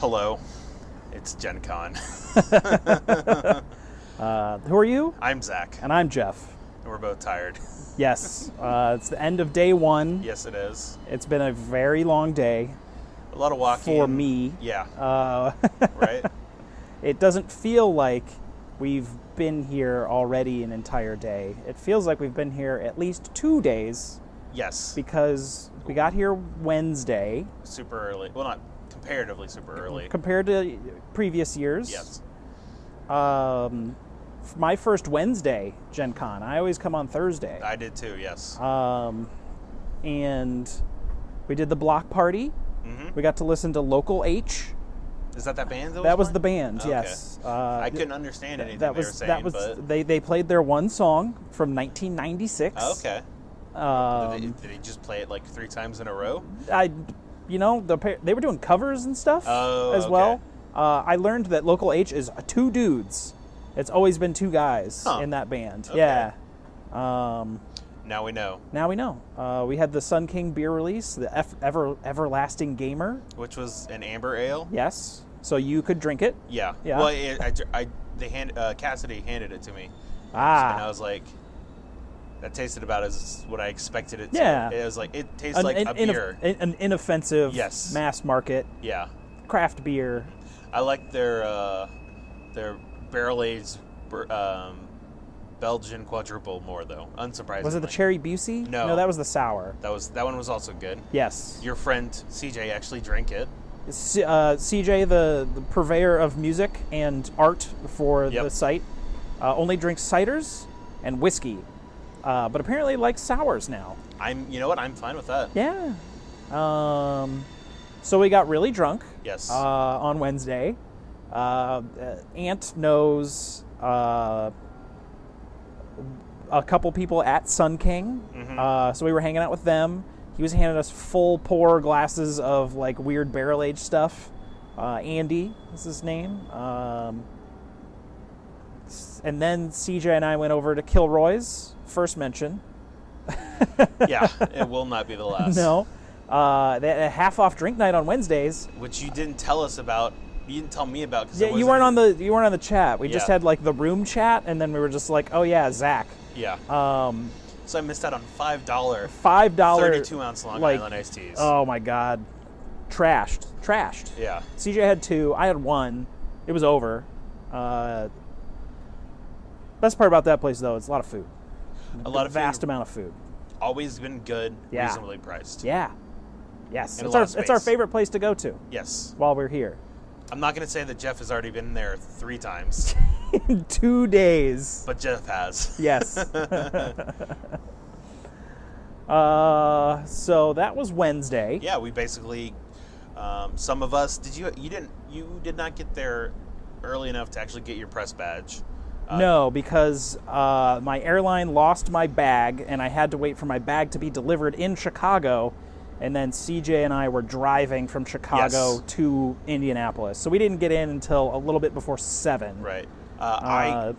Hello, it's Gencon. Who are you? I'm Zach. And I'm Jeff. And we're both tired. Yes, it's the end of day one. Yes, it is. It's been a very long day. A lot of walking. For me. Yeah. Right? It doesn't feel like we've been here already an entire day. It feels like we've been here at least 2 days. Yes. Because we got here Wednesday. Super early. Well, not comparatively super early. Compared to previous years. Yes. My first Wednesday Gen Con. I always come on Thursday. I did too, yes. And we did the block party. Mm-hmm. We got to listen to Local H. Is that band that was playing? the band, okay. Yes. I couldn't understand anything they were saying, but... They played their one song from 1996. Okay. Did he just play it like 3 times in a row? They were doing covers and stuff as well. I learned that Local H is 2 dudes. It's always been 2 guys in that band. Okay. Yeah. Now we know. Now we know. We had the Sun King beer release, the Everlasting Gamer, which was an amber ale. Yes, so you could drink it. Yeah. Yeah. Well, Cassidy handed it to me. And I was like, that tasted about as what I expected it to. Yeah. It was like, it tastes like a beer. An inoffensive, mass market. Yeah. Craft beer. I like their barrel-aged Belgian quadruple more, though, unsurprisingly. Was it the Cherry Busey? No, that was the sour. That one was also good. Yes. Your friend CJ actually drank it. CJ, the purveyor of music and art for the site, only drinks ciders and whiskey, but apparently likes sours now. You know what? I'm fine with that. Yeah. So we got really drunk. Yes. On Wednesday. Ant knows a couple people at Sun King, so we were hanging out with them. He was handing us full pour glasses of like weird barrel aged stuff. Andy is his name, and then CJ and I went over to Kilroy's, first mention. Yeah, it will not be the last. No, they had a half off drink night on Wednesdays, which you didn't tell us about. You didn't tell me about. Yeah, you weren't on the chat. We just had like the room chat, and then we were just like, oh yeah, Zach. Yeah. So I missed out on $5 32-ounce Long Island iced teas. Oh my God, trashed. Yeah. CJ had 2. I had 1. It was over. Best part about that place though, it's a lot of food. Vast amount of food. Always been good. Yeah. Reasonably priced. Yeah. Yes. It's our favorite place to go to. Yes. While we're here. I'm not going to say that Jeff has already been there 3 times. In 2 days. But Jeff has. Yes. So that was Wednesday. Yeah, we basically, some of us, you did not get there early enough to actually get your press badge. No, because my airline lost my bag, and I had to wait for my bag to be delivered in Chicago. And then CJ and I were driving from Chicago to Indianapolis. So we didn't get in until a little bit before 7. Right. I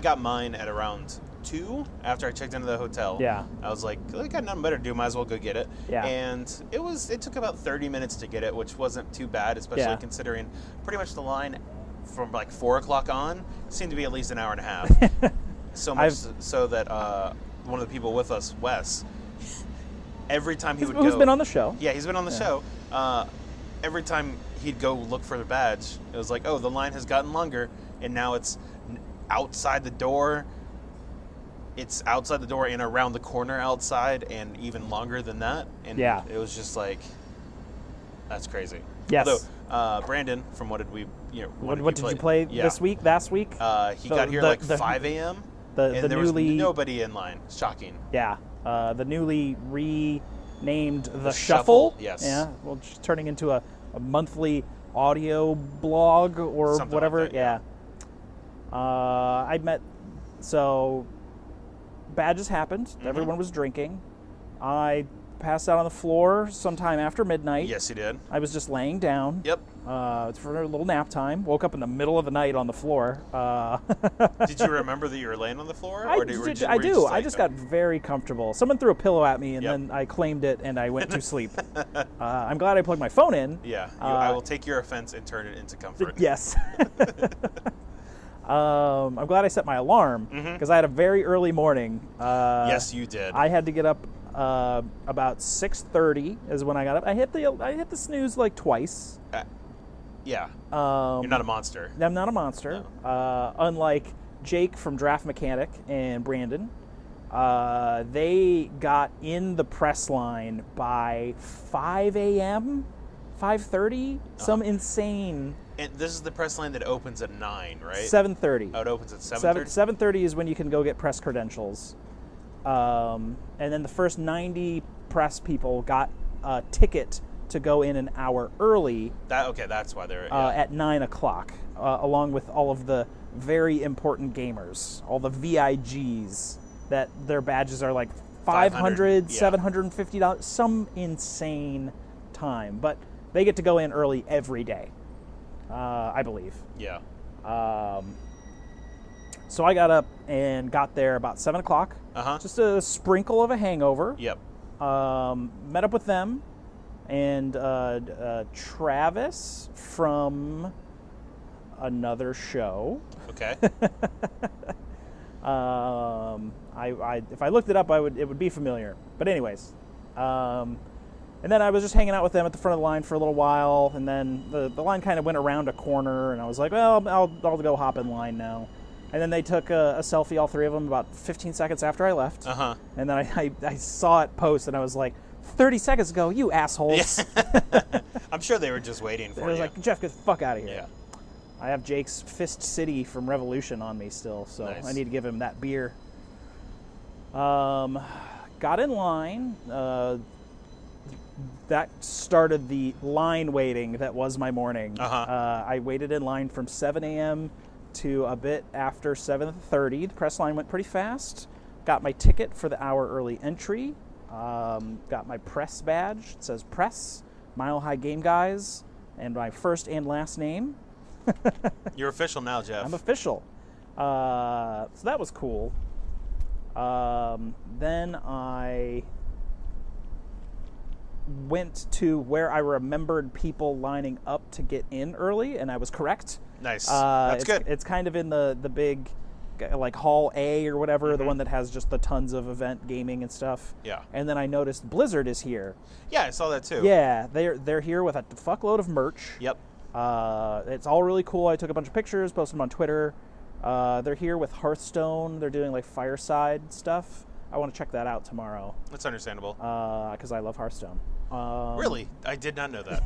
got mine at around 2 after I checked into the hotel. Yeah. I was like, I got nothing better to do. Might as well go get it. Yeah. And it took about 30 minutes to get it, which wasn't too bad, especially considering pretty much the line from like 4 o'clock on seemed to be at least an hour and a half. So much so that one of the people with us, Wes, every time he would go... Who's been on the show. Yeah, he's been on the show. Every time he'd go look for the badge, it was like, oh, the line has gotten longer, and now it's outside the door. It's outside the door and around the corner outside, and even longer than that. And it was just like, that's crazy. Yes. Although, Brandon, from what did we... What did you play this week, last week? He got here like 5 a.m., and there was nobody in line. Shocking. Yeah. The newly renamed The Shuffle. Yes. Yeah. Well, just turning into a monthly audio blog or something whatever. Like that, yeah. So badges happened. Mm-hmm. Everyone was drinking. I passed out on the floor sometime after midnight. Yes, you did. I was just laying down. Yep. For a little nap time. Woke up in the middle of the night on the floor. Did you remember that you were laying on the floor? I do. I just got very comfortable. Someone threw a pillow at me, and then I claimed it, and I went to sleep. I'm glad I plugged my phone in. Yeah. I will take your offense and turn it into comfort. Yes. I'm glad I set my alarm, because I had a very early morning. Yes, you did. I had to get up about 6:30 is when I got up. I hit the snooze like twice. Yeah. You're not a monster. I'm not a monster. No. Unlike Jake from Draft Mechanic and Brandon, they got in the press line by 5 a.m., 5:30, some insane. And this is the press line that opens at 9, right? 7:30. Oh, it opens at 7:30? 7:30 is when you can go get press credentials. And then the first 90 press people got a ticket to go in an hour early. That's why they're at 9 o'clock, along with all of the very important gamers, all the VIGs that their badges are like $500, $750, some insane time. But they get to go in early every day, I believe. Yeah. So I got up and got there about 7 o'clock. Just a sprinkle of a hangover. Yep. Met up with them. And Travis from another show. Okay. If I looked it up, it would be familiar. But anyways, and then I was just hanging out with them at the front of the line for a little while, and then the line kind of went around a corner, and I was like, well, I'll go hop in line now. And then they took a selfie, all three of them, about 15 seconds after I left. And then I saw it post, and I was like, 30 seconds ago, you assholes. I'm sure they were just waiting for you. I was like, Jeff, get the fuck out of here. Yeah. I have Jake's Fist City from Revolution on me still, so nice. I need to give him that beer. Got in line. That started the line waiting that was my morning. I waited in line from 7 a.m. to a bit after 7:30. The press line went pretty fast. Got my ticket for the hour early entry. Got my press badge. It says Press, Mile High Game Guys, and my first and last name. You're official now, Jeff. I'm official. So that was cool. Then I went to where I remembered people lining up to get in early, and I was correct. Nice. That's good. It's kind of in the big, like, Hall A or whatever, the one that has just the tons of event gaming and stuff. Yeah. And then I noticed Blizzard is here. Yeah, I saw that too. Yeah, they're here with a fuckload of merch. Yep. It's all really cool. I took a bunch of pictures, posted them on Twitter. They're here with Hearthstone. They're doing like fireside stuff. I want to check that out tomorrow. That's understandable. Because I love Hearthstone. Really? I did not know that.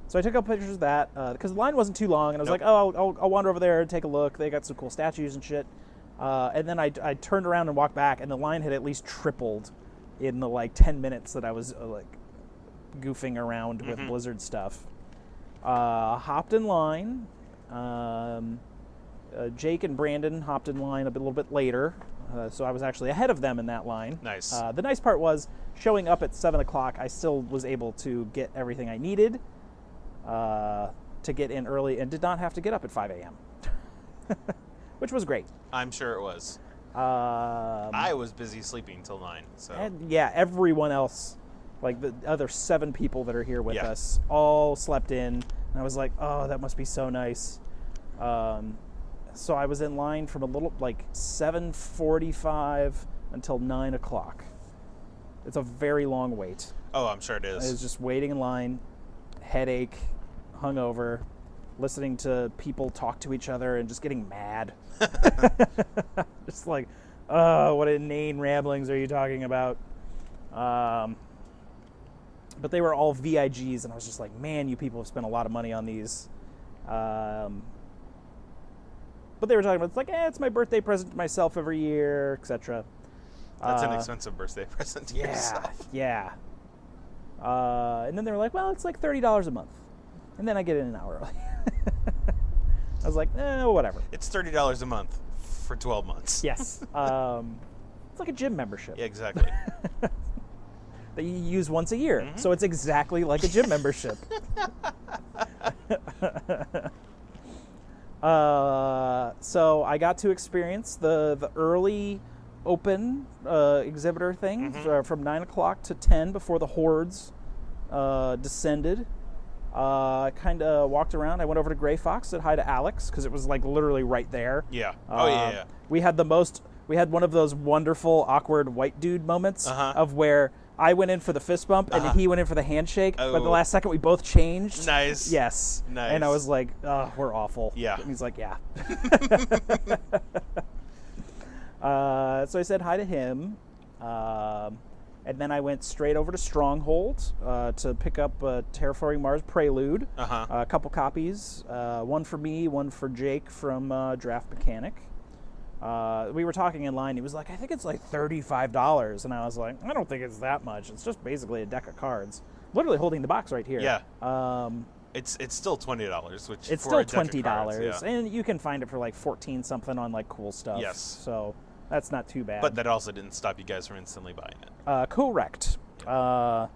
So I took up pictures of that because the line wasn't too long, and I was like, oh, I'll wander over there and take a look. They got some cool statues and shit. And then I turned around and walked back, and the line had at least tripled in the like 10 minutes that I was like goofing around with Blizzard stuff. Hopped in line. Jake and Brandon hopped in line a little bit later, so I was actually ahead of them in that line. Nice. The nice part was, showing up at 7 o'clock, I still was able to get everything I needed to get in early and did not have to get up at 5 a.m., which was great. I'm sure it was. I was busy sleeping till 9. So. And yeah, everyone else, like the other 7 people that are here with us, all slept in. And I was like, oh, that must be so nice. So I was in line from 7:45 until 9 o'clock. It's a very long wait. Oh, I'm sure it is. I was just waiting in line, headache, hungover, listening to people talk to each other and just getting mad. Just like, oh, what inane ramblings are you talking about? But they were all VIGs, and I was just like, man, you people have spent a lot of money on these. But they were talking about, it's like, it's my birthday present to myself every year, etc. That's an expensive birthday present to yourself. Yeah. And then they were like, well, it's like $30 a month. And then I get in an hour early. I was like, whatever. It's $30 a month for 12 months. Yes. It's like a gym membership Yeah, exactly. that you use once a year. So it's exactly like a gym membership. So I got to experience the early open exhibitor thing from 9 o'clock to 10 before the hordes descended. Kind of walked around. I went over to Gray Fox, said hi to Alex because it was like literally right there. Yeah. Oh yeah. We had one of those wonderful awkward white dude moments of where I went in for the fist bump and he went in for the handshake, but the last second we both changed. Nice. Yes. Nice. And I was like, oh, we're awful. Yeah. And he's like, yeah. So I said hi to him. And then I went straight over to Stronghold to pick up Terraforming Mars Prelude. A couple copies. One for me, one for Jake from Draft Mechanic. We were talking in line. He was like, I think it's like $35. And I was like, I don't think it's that much. It's just basically a deck of cards. Literally holding the box right here. Yeah. It's still $20, which it's for still a deck of cards, $20. And you can find it for like 14 something on like cool stuff. Yes. So that's not too bad. But that also didn't stop you guys from instantly buying it. Correct. I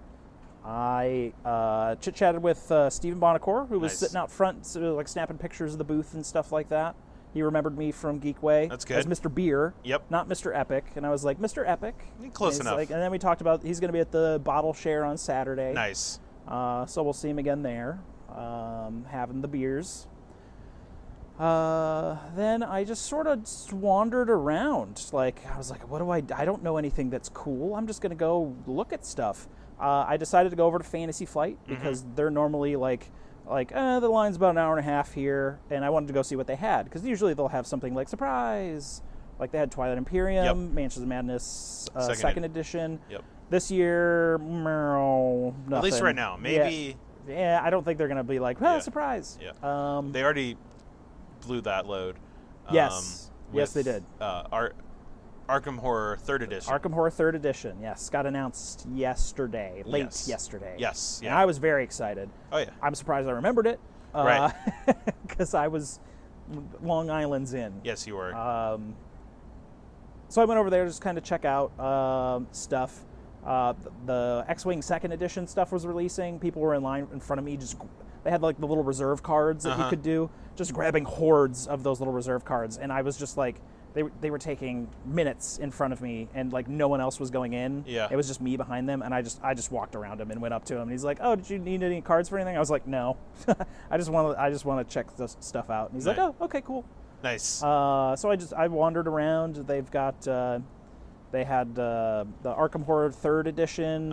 chit-chatted with Stephen Bonacore, who was sitting out front, like snapping pictures of the booth and stuff like that. He remembered me from Geekway. That's good. As Mr. Beer. Yep. Not Mr. Epic. And I was like, Mr. Epic. Close enough. And then we talked about he's going to be at the Bottle Share on Saturday. Nice. So we'll see him again there, having the beers. Then I just sort of wandered around. Like, I was like, what do I don't know anything that's cool. I'm just going to go look at stuff. I decided to go over to Fantasy Flight because they're normally like the line's about an hour and a half here, and I wanted to go see what they had because usually they'll have something like surprise, like they had Twilight Imperium, Mansions of Madness, second edition. Yep. This year, nothing. At least right now, maybe. Yeah, I don't think they're gonna be like, surprise. Yeah. They already blew that load. Yes. Yes, they did. Arkham Horror 3rd Edition. Arkham Horror 3rd Edition, yes. Got announced yesterday. Late yesterday. Yes. Yeah. And I was very excited. Oh, yeah. I'm surprised I remembered it. Right. Because I was Long Island's in. Yes, you were. So I went over there to just kind of check out stuff. The X-Wing 2nd Edition stuff was releasing. People were in line in front of me. They had like the little reserve cards that you could do. Just grabbing hordes of those little reserve cards. And I was just like... They were taking minutes in front of me, and like no one else was going in. Yeah. It was just me behind them, and I just walked around him and went up to him, and he's like, "Oh, did you need any cards for anything?" I was like, "No, I just want to check this stuff out." And he's like, "Oh, okay, cool." Nice. So I wandered around. They've got they had the Arkham Horror 3rd Edition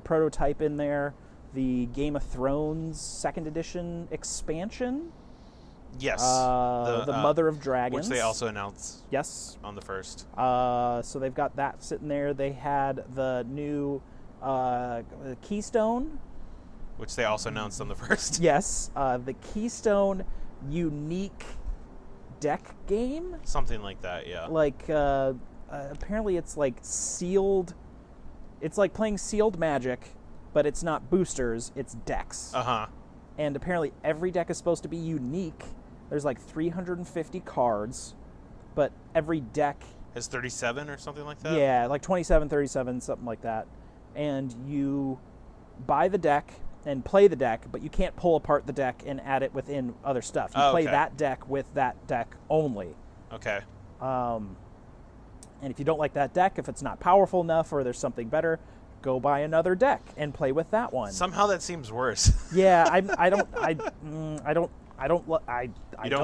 prototype in there, the Game of Thrones 2nd Edition expansion. Yes. The Mother of Dragons. Which they also announced. Yes. On the 1st. So they've got that sitting there. They had the new Keystone. Which they also announced on the 1st. Yes. The Keystone unique deck game. Something like that, yeah. Like, apparently it's like sealed. It's like playing sealed Magic, but it's not boosters, it's decks. And apparently every deck is supposed to be unique. There's like 350 cards, but every deck has 37 or something like that? Yeah, like 27, 37, something like that. And you buy the deck and play the deck, but you can't pull apart the deck and add it within other stuff. You play that deck with that deck only. Okay. And if you don't like that deck, if it's not powerful enough or there's something better, go buy another deck and play with that one. Somehow that seems worse. Yeah, I don't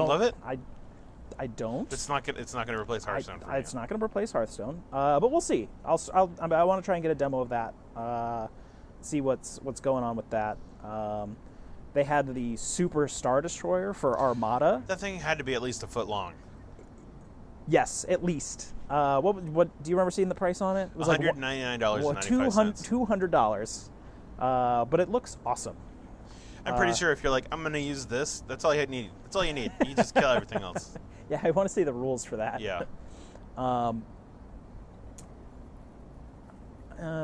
love it? I don't. It's not gonna replace Hearthstone. It's not gonna replace Hearthstone. But we'll see. I want to try and get a demo of that. See what's going on with that. They had the Super Star Destroyer for Armada. That thing had to be at least a foot long. Yes, at least. What do you remember seeing the price on it? It was $199.95. $200. But it looks awesome. I'm pretty sure if you're like, I'm gonna use this, that's all you need. That's all you need. You just kill everything else. Yeah, I want to see the rules for that. Yeah.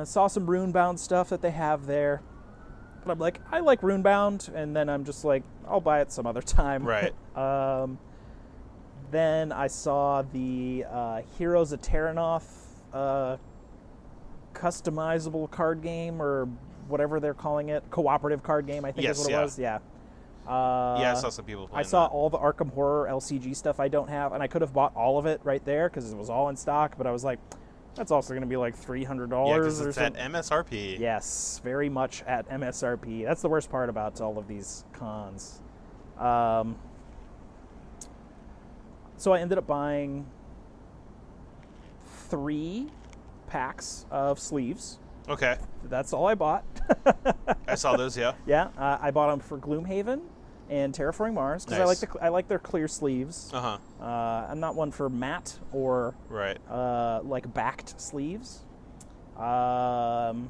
Saw some Runebound stuff that they have there. But I'm like, I like Runebound, and then I'm just like, I'll buy it some other time. Right. Then I saw the Heroes of Terranoth customizable card game or whatever they're calling it, cooperative card game, I think is what it was. Yeah. I saw some people playing I saw that. all the Arkham Horror LCG stuff I don't have, and I could have bought all of it right there because it was all in stock, but I was like, that's also going to be like $300 because or it's something. at MSRP. Yes, very much at MSRP. That's the worst part about all of these cons. So I ended up buying 3 packs of sleeves. Okay. That's all I bought. I saw those, yeah. Yeah, I bought them for Gloomhaven and Terraforming Mars because Nice. I like their clear sleeves. Uh-huh. I'm not one for matte or Right. like backed sleeves. Everyone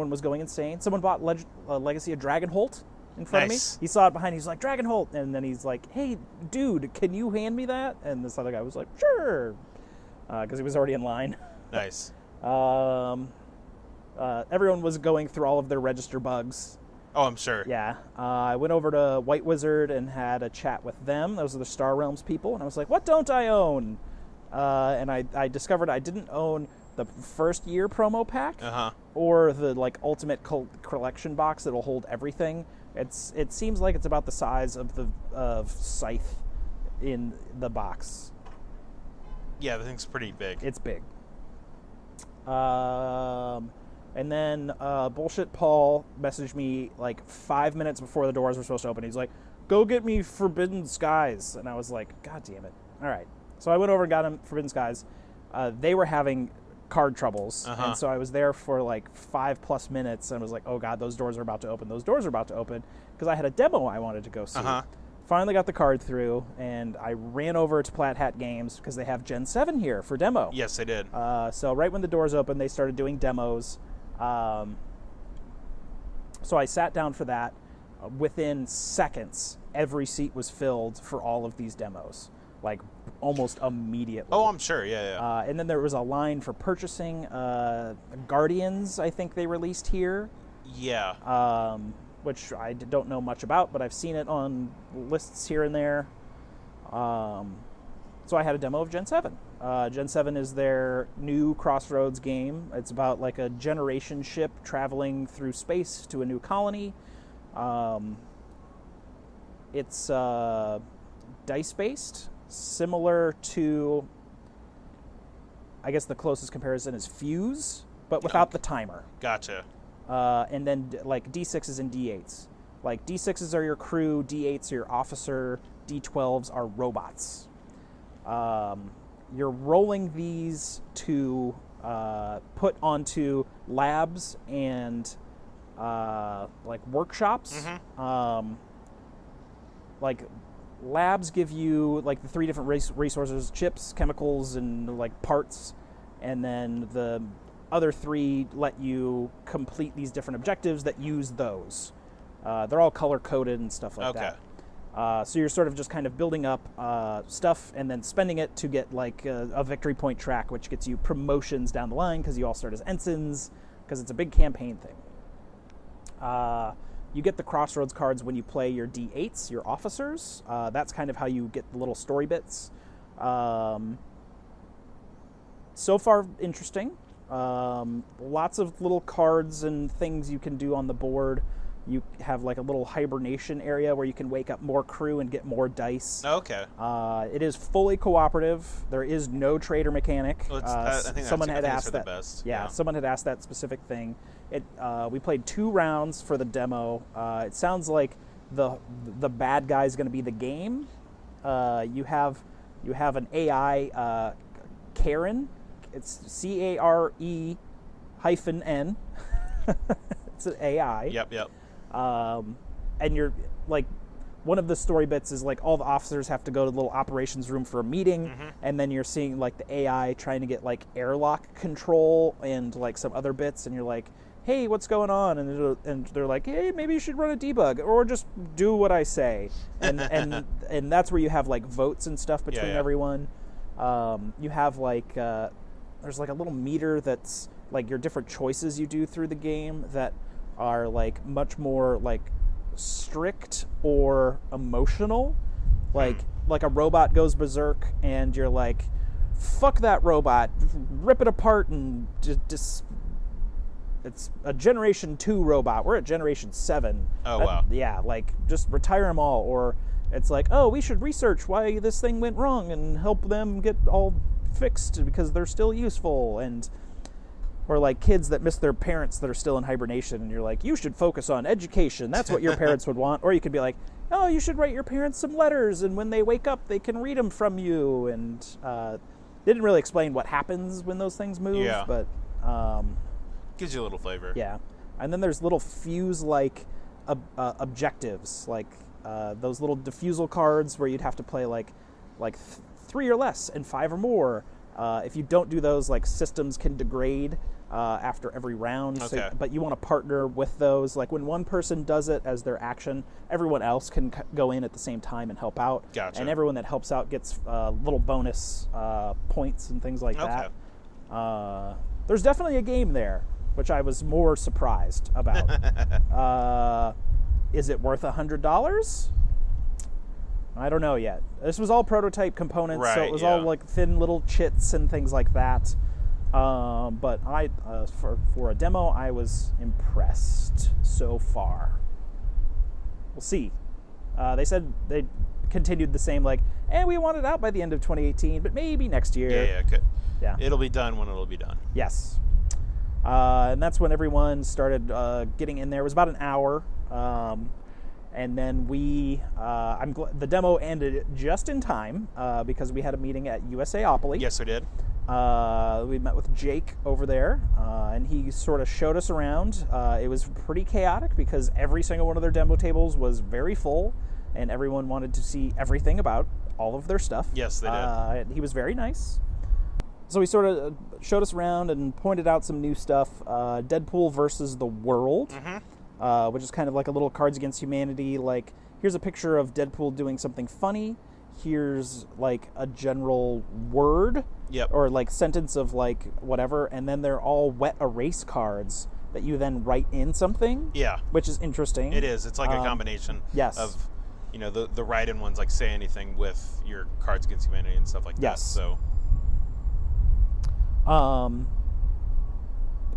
was going insane. Someone bought Legacy of Dragonholt in front of me. Nice. He saw it behind. He's like, Dragonholt, and then he's like, hey, dude, can you hand me that? And this other guy was like, sure, because he was already in line. Nice. Everyone was going through all of their register bugs. Oh, I'm sure. Yeah. I went over to White Wizard and had a chat with them. Those are the Star Realms people. And I was like, what don't I own? And I discovered I didn't own the first year promo pack Uh-huh. or the like ultimate collection box that'll hold everything. It seems like it's about the size of Scythe in the box. Yeah, the thing's pretty big. It's big. And then Bullshit Paul messaged me like 5 minutes before the doors were supposed to open. He's like, go get me Forbidden Skies. And I was like, God damn it. All right. So I went over and got him Forbidden Skies. They were having card troubles. Uh-huh. And so I was there for like 5+ minutes and was like, oh God, those doors are about to open. Those doors are about to open. Because I had a demo I wanted to go see. Uh-huh. Finally got the card through, and I ran over to Plaid Hat Games because they have Gen 7 here for demo. Yes, they did. So right when the doors opened, they started doing demos. So I sat down for that. Within seconds, every seat was filled for all of these demos, like almost immediately. Oh, I'm sure. Yeah. And then there was a line for purchasing Guardians, I think they released here. Yeah. Which I don't know much about, but I've seen it on lists here and there. So I had a demo of Gen 7. Gen 7 is their new Crossroads game. It's about like a generation ship traveling through space to a new colony. It's dice-based, similar to, I guess the closest comparison is Fuse, but without the timer. Gotcha. And then like D6s and D8s. Like D6s are your crew, D8s are your officer, D12s are robots. You're rolling these to put onto labs and like workshops. Mm-hmm. Like labs give you like the 3 different resources: chips, chemicals, and like parts. And then the other 3 let you complete these different objectives that use those. They're all color-coded and stuff like that. So you're sort of just kind of building up stuff and then spending it to get like a victory point track, which gets you promotions down the line because you all start as ensigns, because it's a big campaign thing. You get the Crossroads cards when you play your D8s, your officers. That's kind of how you get the little story bits. So far, interesting. Lots of little cards and things you can do on the board. You have like a little hibernation area where you can wake up more crew and get more dice. Okay. It is fully cooperative. There is no trader mechanic. Well, I think someone had that's asked for that. the best. Yeah, someone had asked that specific thing. We played 2 rounds for the demo. It sounds like the bad guy is going to be the game. You have an AI, Karen. It's CARE-N. It's an AI. Yep. And you're like, one of the story bits is like all the officers have to go to the little operations room for a meeting, and then you're seeing like the AI trying to get like airlock control and like some other bits, and you're like, hey, what's going on? And they're like, hey, maybe you should run a debug or just do what I say. And that's where you have like votes and stuff between everyone. You have like there's like a little meter that's like your different choices you do through the game that are like much more like strict or emotional. Like a robot goes berserk and you're like, fuck that robot, rip it apart and just it's a Generation 2 robot. We're at Generation 7. Oh, wow. Yeah, like, just retire them all. Or it's like, oh, we should research why this thing went wrong and help them get all fixed because they're still useful. Or like kids that miss their parents that are still in hibernation, and you're like, you should focus on education. That's what your parents would want. Or you could be like, oh, you should write your parents some letters, and when they wake up, they can read them from you. And they didn't really explain what happens when those things move, Yeah. but... Gives you a little flavor. Yeah. And then there's little fuse-like objectives, like those little diffusal cards where you'd have to play like 3 or less and 5 or more. If you don't do those, like, systems can degrade after every round. Okay. But you want to partner with those. Like, when one person does it as their action, everyone else can go in at the same time and help out. Gotcha. And everyone that helps out gets little bonus points and things like that. There's definitely a game there, which I was more surprised about. Is it worth $100? I don't know yet. This was all prototype components, so it was all like thin little chits and things like that. But for a demo, I was impressed so far. We'll see. They said they continued the same, like, we want it out by the end of 2018, but maybe next year. Yeah, good. Yeah. It'll be done when it'll be done. Yes. And that's when everyone started getting in there. It was about an hour. And then the demo ended just in time because we had a meeting at USAopoly. Yes, we did. We met with Jake over there, and he sort of showed us around. It was pretty chaotic because every single one of their demo tables was very full, and everyone wanted to see everything about all of their stuff. Yes, they did. He was very nice. So he sort of showed us around and pointed out some new stuff. Deadpool versus the World. Which is kind of like a little Cards Against Humanity. Like, here's a picture of Deadpool doing something funny. Here's, like, a general word. Yep. Or, like, sentence of, like, whatever. And then they're all wet erase cards that you then write in something. Yeah. Which is interesting. It is. It's like a combination of, the write-in ones, like Say Anything, with your Cards Against Humanity and stuff like that. So...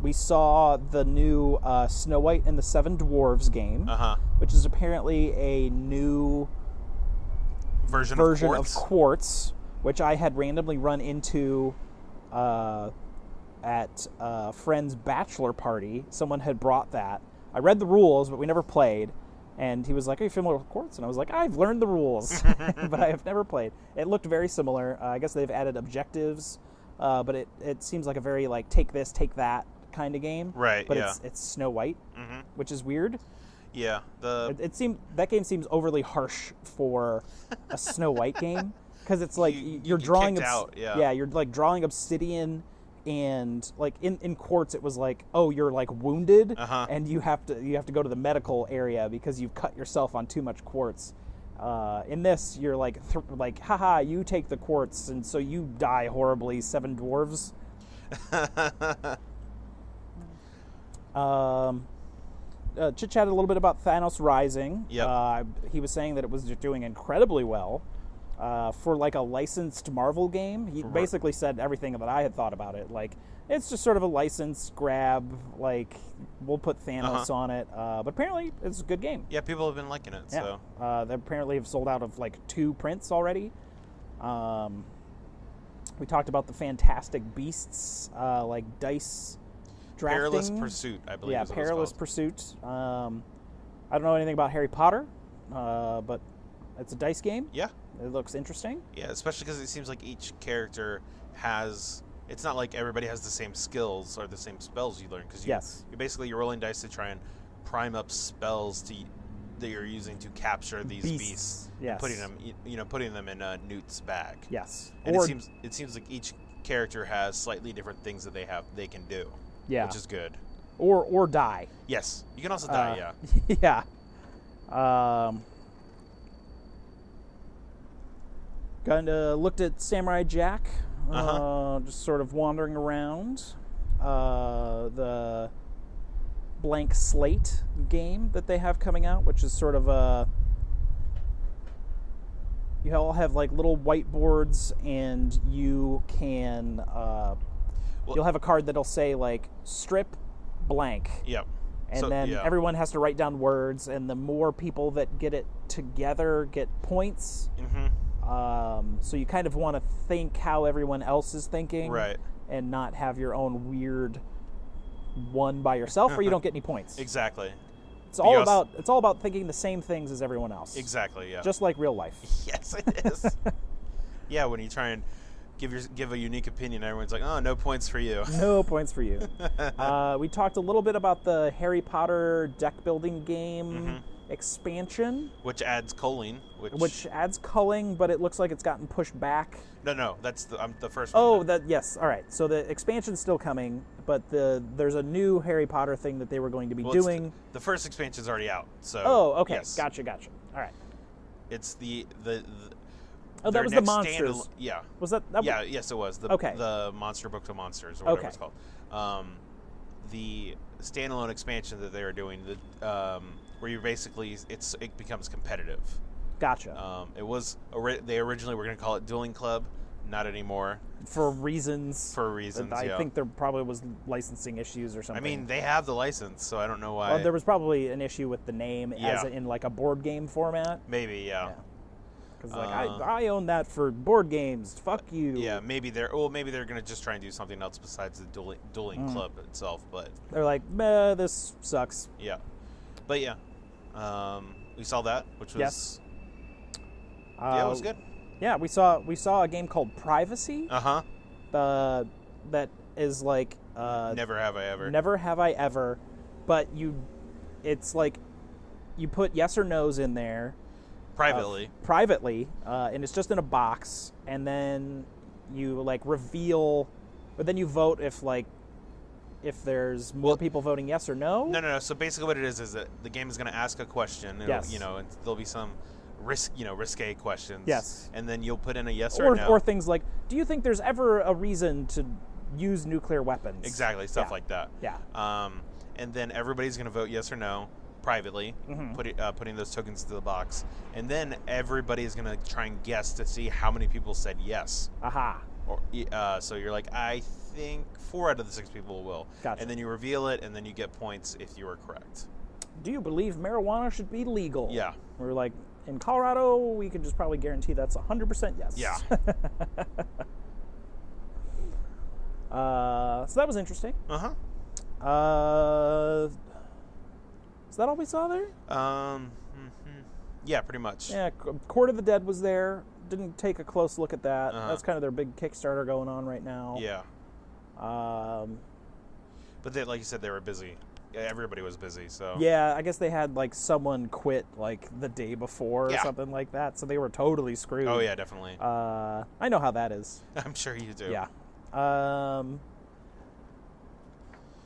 we saw the new Snow White and the Seven Dwarves game, which is apparently a new version of Quartz, which I had randomly run into at a friend's bachelor party. Someone had brought that. I read the rules, but we never played. And he was like, are you familiar with Quartz? And I was like, I've learned the rules, but I have never played. It looked very similar. I guess they've added objectives, but it seems like a very, like, take this, take that kind of game. Right, but it's Snow White, which is weird. Yeah. It seemed that game seems overly harsh for a Snow White game, because it's like you're drawing you're like drawing obsidian, and like in Quartz it was like, oh, you're like wounded, and you have to go to the medical area because you've cut yourself on too much quartz. In this, you're like haha, you take the quartz, and so you die horribly, Seven Dwarves. Chit-chatted a little bit about Thanos Rising. Yep. He was saying that it was doing incredibly well for like a licensed Marvel game. He basically said everything that I had thought about it. Like, it's just sort of a license grab. Like, we'll put Thanos on it. But apparently, it's a good game. Yeah, people have been liking it. Yeah. So they apparently have sold out of like 2 prints already. We talked about the Fantastic Beasts, like dice drafting. Perilous Pursuit, I believe. Yeah, Perilous Pursuit. I don't know anything about Harry Potter, but it's a dice game. Yeah. It looks interesting. Yeah, especially because it seems like each character has... It's not like everybody has the same skills or the same spells you learn, because you're rolling dice to try and prime up spells that you're using to capture these beasts. Yes. Putting them in Newt's bag. Yes. And it seems like each character has slightly different things that they can do. Yeah. Which is good. Or die. Yes. You can also die, yeah. Kind of looked at Samurai Jack, just sort of wandering around. The Blank Slate game that they have coming out, which is sort of a you all have like little whiteboards, and you can you'll have a card that'll say like strip blank. Yep. And then everyone has to write down words, and the more people that get it together get points. Mm-hmm. So you kind of want to think how everyone else is thinking, right, and not have your own weird one by yourself, or you don't get any points. Exactly. It's all about thinking the same things as everyone else. Exactly. Yeah. Just like real life. Yes, it is. Yeah, when you try and give a unique opinion, everyone's like, "Oh, no points for you." No points for you. We talked a little bit about the Harry Potter deck building game expansion, which adds culling. Which adds culling, but it looks like it's gotten pushed back. No, that's the first one. Oh, yes. All right. So the expansion's still coming, but there's a new Harry Potter thing that they were going to be doing. The first expansion's already out. So. Oh, okay. Yes. Gotcha. All right. It's the Oh, that was the monsters. Yeah. Was that? Yeah. Yes, it was. The Monster Book of Monsters, or whatever it's called. The standalone expansion that they were doing, where you basically it becomes competitive. Gotcha. It was they originally were going to call it Dueling Club, not anymore. For reasons. I think there probably was licensing issues or something. I mean, they have the license, so I don't know why. Well, there was probably an issue with the name as in like a board game format. Maybe, yeah. Because I own that for board games. Fuck you. Yeah, maybe they're going to just try and do something else besides the dueling club itself. But they're like, meh, this sucks. Yeah, but yeah, we saw that, which was it was good. Yeah, we saw a game called Privacy. That is like Never Have I Ever. Never Have I Ever, but it's like you put yes or no's in there. Privately, and it's just in a box, and then you like reveal, but then you vote if there's more people voting yes or no. No. So basically, what it is that the game is going to ask a question. And yes. And there'll be some risque questions. Yes. And then you'll put in a yes or no. Or things like, do you think there's ever a reason to use nuclear weapons? Exactly, stuff like that. Yeah. And then everybody's going to vote yes or no. Privately, putting those tokens into the box, and then everybody is going to try and guess to see how many people said yes. Aha. Or so you're like, I think 4 out of the 6 people will. Gotcha. And then you reveal it, and then you get points if you were correct. Do you believe marijuana should be legal? Yeah. We're like, in Colorado, we can just probably guarantee that's 100% yes. Yeah. So that was interesting. Is that all we saw there? Yeah, pretty much. Yeah, Court of the Dead was there. Didn't take a close look at that. That's kind of their big Kickstarter going on right now. Yeah. But they, like you said, they were busy. Everybody was busy, so. Yeah, I guess they had like someone quit like the day before or something like that, so they were totally screwed. Oh yeah, definitely. I know how that is. I'm sure you do. Yeah.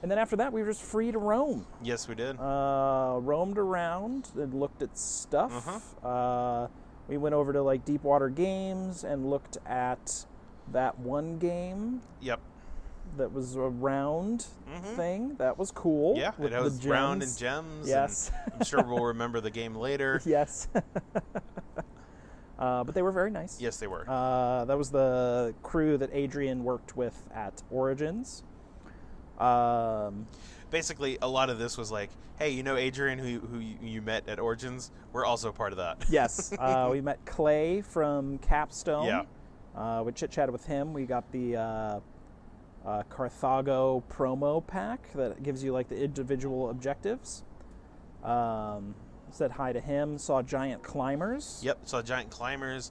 And then after that, we were just free to roam. Yes, we did. Roamed around and looked at stuff. We went over to like Deepwater Games and looked at that one game. Yep. That was a round thing. That was cool. Yeah, it was round and gems. Yes. And I'm sure we'll remember the game later. Yes. But they were very nice. Yes, they were. That was the crew that Adrian worked with at Origins. Basically, a lot of this was like, hey, you know Adrian who you met at Origins? We're also part of that. Yes. We met Clay from Capstone. Yeah. We chit-chatted with him. We got the Carthago promo pack that gives you like the individual objectives. Said hi to him. Saw Giant Climbers. Yep, saw Giant Climbers,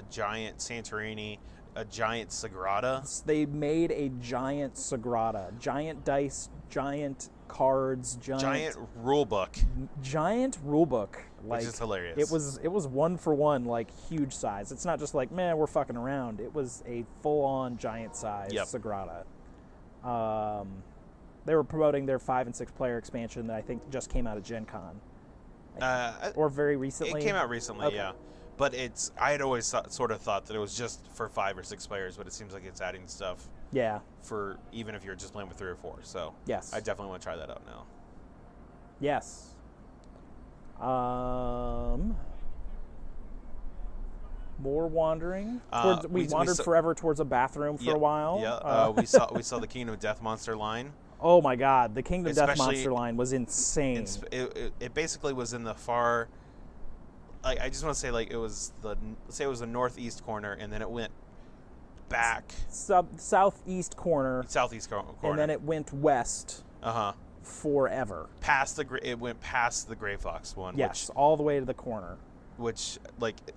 Giant Santorini, a Giant Sagrada. They made a Giant Sagrada. Giant dice, giant cards, giant rule book. Giant rule book. Like, which is hilarious. It was 1-for-1, like huge size. It's not just like, man, we're fucking around. It was a full-on giant size Sagrada. They were promoting their 5 and 6 player expansion that I think just came out of Gencon. Or very recently. It came out recently, yeah. But I had always sort of thought that it was just for 5 or 6 players, but it seems like it's adding stuff. Yeah. For even if you're just playing with 3 or 4. So yes, I definitely want to try that out now. Yes. More wandering. We we wandered saw- forever towards a bathroom for a while. Yeah, we saw the Kingdom of Death Monster line. Oh my God, the Kingdom Death Especially- Monster line was insane. It basically was in the far. I just want to say it was the northeast corner, and then it went back Southeast corner, southeast corner, and then it went west forever. It went past the Gray Fox one. Yes, all the way to the corner. Which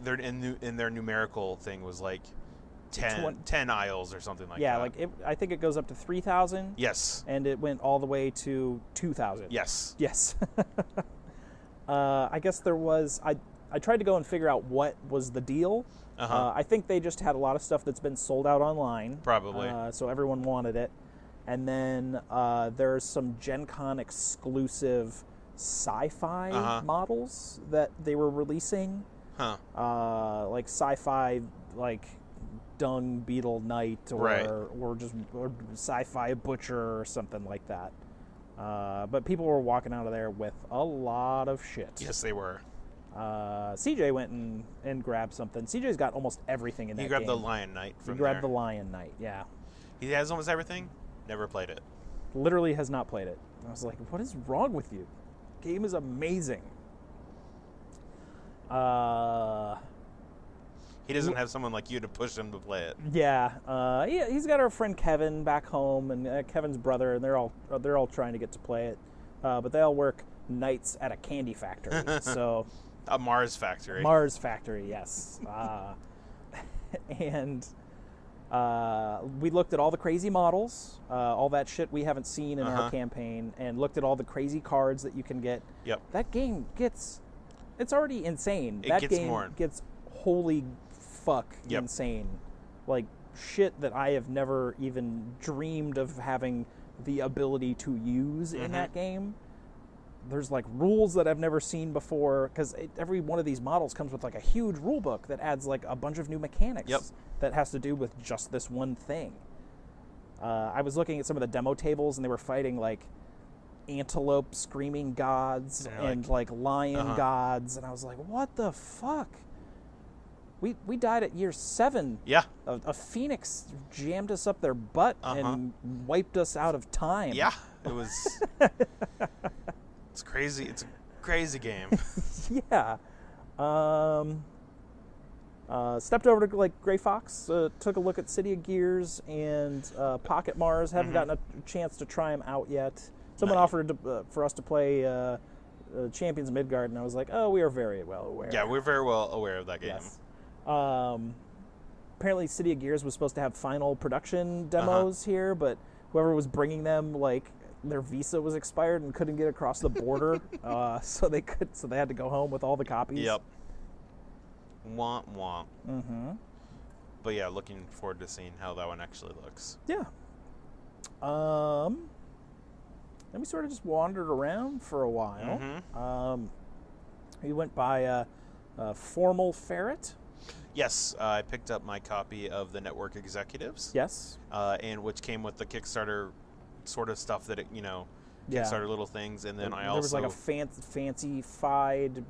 they're in their numerical thing was 10 aisles or something like that. Yeah, I think it goes up to 3,000. Yes. And it went all the way to 2,000. Yes. Yes. I guess there was. I tried to go and figure out what was the deal. I think they just had a lot of stuff that's been sold out online. Probably. So everyone wanted it. And then there's some Gencon exclusive sci-fi models that they were releasing. Like sci-fi, Dung Beetle Knight or sci-fi Butcher or something like that. But people were walking out of there with a lot of shit. Yes, they were. CJ went and grabbed something. CJ's got almost everything in that game. He grabbed the Lion Knight from He grabbed there. the Lion Knight, yeah. He has almost everything. Never played it. Literally has not played it. I was like, what is wrong with you? Game is amazing. He doesn't have someone like you to push him to play it. Yeah, he's got our friend Kevin back home, and Kevin's brother, and they're all trying to get to play it, but they all work nights at a candy factory. So A Mars factory. Mars factory, yes. And we looked at all the crazy models, all that shit we haven't seen in our campaign, and looked at all the crazy cards that you can get. Yep. That game it's already insane. It that gets game more. gets holy fuck insane. Like shit that I have never even dreamed of having the ability to use in that game. There's rules that I've never seen before, because every one of these models comes with a huge rule book that adds a bunch of new mechanics that has to do with just this one thing. I was looking at some of the demo tables, and they were fighting antelope screaming gods and lion gods, and I was like, what the fuck? We died at year 7. Yeah. A phoenix jammed us up their butt and wiped us out of time. Yeah. It was. It's crazy. It's a crazy game. Yeah. Stepped over to Gray Fox, took a look at City of Gears and Pocket Mars. Haven't gotten a chance to try them out yet. Someone offered for us to play Champions of Midgard, and I was like, oh, we are very well aware. Yeah, we're very well aware of that game. Yes. Apparently City of Gears was supposed to have final production demos here, but whoever was bringing them, their visa was expired and couldn't get across the border, so they had to go home with all the copies. Yep. Womp womp. Mm-hmm. But yeah, looking forward to seeing how that one actually looks. Yeah. Then we sort of just wandered around for a while. We went by Formal Ferret. Yes, I picked up my copy of the Network Executives. Yes. And which came with the Kickstarter sort of stuff that Kickstarter little things, and then I also there was a fancy-fied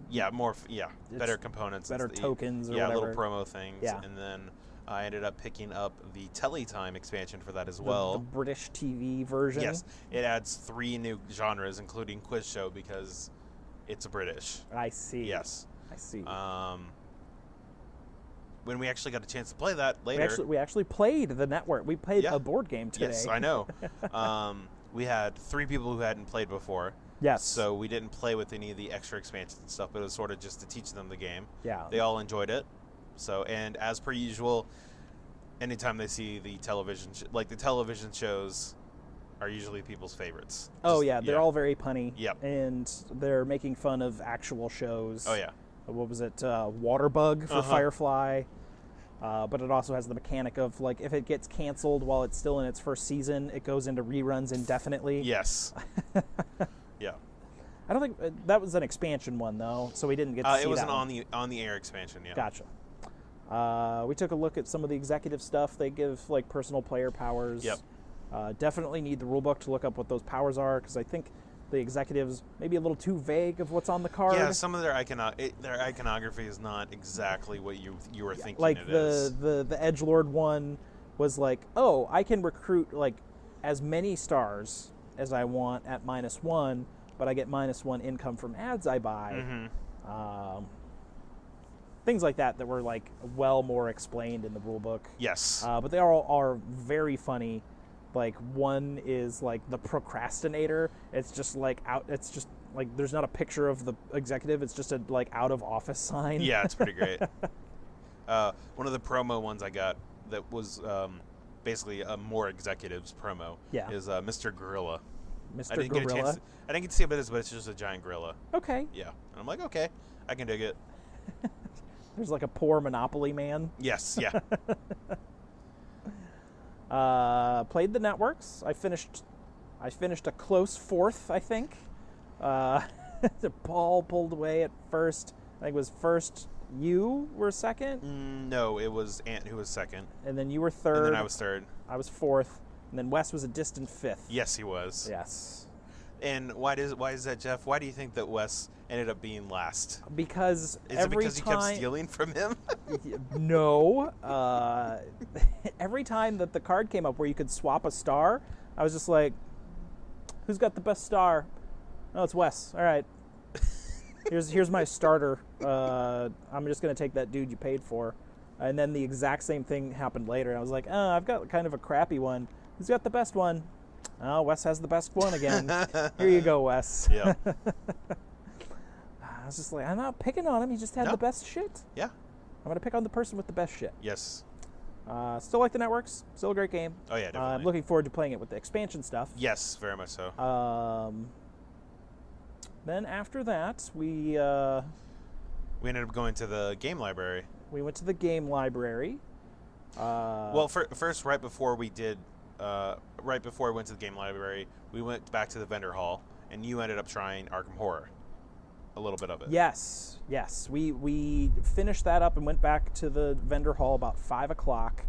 better components, better tokens or whatever. Little promo things, and then I ended up picking up the Teletime expansion for that as well. The British TV version. Yes, it adds 3 new genres, including quiz show, because it's a British. I see. Yes, I see. When we actually got a chance to play that later, we actually played the network. We played a board game today. Yes, I know. We had 3 people who hadn't played before. Yes. So we didn't play with any of the extra expansions and stuff, but it was sort of just to teach them the game. Yeah. They all enjoyed it. So, and as per usual, anytime they see the television, the television shows are usually people's favorites. Oh, they're all very punny. Yep. And they're making fun of actual shows. Oh, yeah. What was it? Waterbug for Firefly. But it also has the mechanic of, if it gets canceled while it's still in its first season, it goes into reruns indefinitely. Yes. Yeah. I don't think that was an expansion one, though, so we didn't get to see that. It was an on the air expansion, yeah. Gotcha. We took a look at some of the executive stuff. They give, personal player powers. Yep. Definitely need the rulebook to look up what those powers are, because I think the executives maybe a little too vague of what's on the card. Yeah, some of their iconography is not exactly what you were thinking like it is. the edgelord one was like, oh, I can recruit like as many stars as I want at -1, but I get -1 income from ads I buy. Mm-hmm. Things like that were like well more explained in the rule book. Yes. But they all are very funny. Like one is like the procrastinator. It's just like it's just like there's not a picture of the executive. It's just a like out of office sign. Yeah, it's pretty great. One of the promo ones I got that was basically a more executives promo is Mr. Gorilla. Mr. I didn't Gorilla. I didn't get to see what it is, but it's just a giant gorilla. Okay. Yeah. And I'm like, okay, I can dig it. There's like a poor Monopoly man. Yes, yeah. Played the networks. I finished a close 4th, I think. The ball pulled away at first. I think it was first. You were second? No, it was Ant who was second. And then you were third. And then I was third. I was 4th. And then Wes was a distant 5th. Yes, he was. Yes. And why is that, Jeff? Why do you think that Wes ended up being last? Because Is it because you kept stealing from him? No. Every time that the card came up where you could swap a star, I was just like, who's got the best star? Oh, it's Wes. All right. Here's my starter. I'm just going to take that dude you paid for. And then the exact same thing happened later. And I was like, oh, I've got kind of a crappy one. Who's got the best one? Oh, Wes has the best one again. Here you go, Wes. Yeah. I was just like, I'm not picking on him. He just had the best shit. Yeah. I'm going to pick on the person with the best shit. Yes. Still like the networks. Still a great game. Oh, yeah, definitely. I'm looking forward to playing it with the expansion stuff. Yes, very much so. Then after that, we ended up going to the game library. We went to the game library. Well, first, right before we went to the game library, we went back to the vendor hall, and you ended up trying Arkham Horror. A little bit of it. Yes. We finished that up and went back to the vendor hall about 5 o'clock.